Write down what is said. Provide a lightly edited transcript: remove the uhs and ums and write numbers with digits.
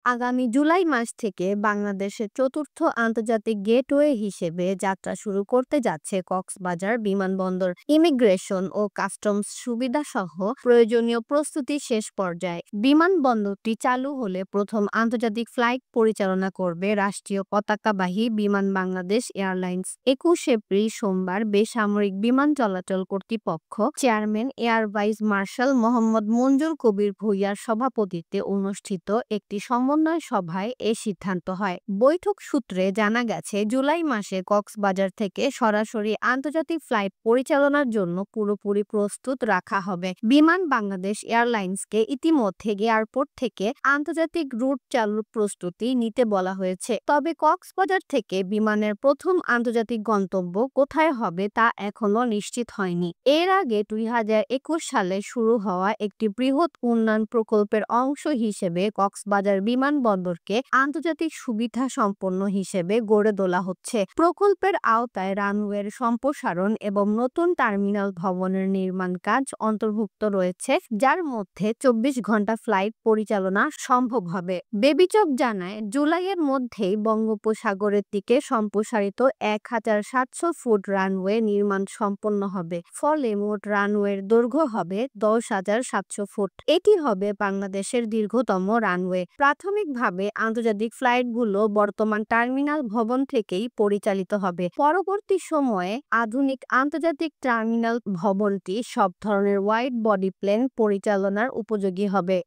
আগামী জুলাই মাস থেকে বাংলাদেশের চতুর্থ আন্তর্জাতিক গেটওয়ে হিসেবে যাত্রা শুরু করতে যাচ্ছে কক্সবাজার বিমানবন্দর। ইমিগ্রেশন ও কাস্টমস সুবিধা সহ প্রয়োজনীয় প্রস্তুতি শেষ পর্যায়ে। বিমানবন্দরটি চালু হলে প্রথম আন্তর্জাতিক ফ্লাইট পরিচালনা করবে রাষ্ট্রীয় পতাকাবাহী বিমান বাংলাদেশ এয়ারলাইন্স। ২১ এপ্রিল সোমবার বেসামরিক বিমান চলাচল কর্তৃপক্ষ chairman air vice marshal Mohammad Manjur Kabir ভূঁইয়ার সভাপতিত্বে অনুষ্ঠিত একটি সমন্বয় সভায় এ সিদ্ধান্ত হয়। বৈঠক সূত্রে জানা গেছে, জুলাই মাসে কক্সবাজার থেকে সরাসরি আন্তর্জাতিক ফ্লাইট পরিচালনার জন্য পুরোপুরি প্রস্তুত রাখা হবে। বিমান বাংলাদেশ এয়ারলাইন্সকে ইতিমধ্যে এয়ারপোর্ট থেকে আন্তর্জাতিক রুট চালুর প্রস্তুতি নিতে বলা হয়েছে। তবে কক্সবাজার থেকে বিমানের প্রথম আন্তর্জাতিক গন্তব্য কোথায় হবে তা এখনো নিশ্চিত হয়নি। এর আগে ২০২১ সালে শুরু হওয়া একটি বৃহৎ উন্নয়ন প্রকল্পের অংশ হিসেবে কক্সবাজার বিমানবন্দরকে আন্তর্জাতিক সুবিধা সম্পন্ন হিসেবে গড়ে তোলা হচ্ছে। প্রকল্পের আওতায় রানওয়ের সম্প্রসারণ এবং নতুন টার্মিনাল ভবনের নির্মাণ কাজ অন্তর্ভুক্ত রয়েছে, যার মধ্যে ২৪ ঘন্টা ফ্লাইট পরিচালনা সম্ভব হবে। বেবিচক জানায়, জুলাইয়ের মধ্যেই বঙ্গোপসাগরের দিকে সম্প্রসারিত ১,৭০০ ফুট রানওয়ে নির্মাণ সম্পন্ন হবে। ফলে মোট রানওয়ের দৈর্ঘ্য হবে ১০,৭০০ ফুট। এটি হবে বাংলাদেশের দীর্ঘতম রানওয়ে। প্রাথমিকভাবে আন্তর্জাতিক ফ্লাইটগুলো বর্তমান টার্মিনাল ভবন থেকেই পরিচালিত হবে। পরবর্তী সময়ে আধুনিক আন্তর্জাতিক টার্মিনাল ভবনটি সব ধরনের ওয়াইড বডি প্লেন পরিচালনার উপযোগী হবে।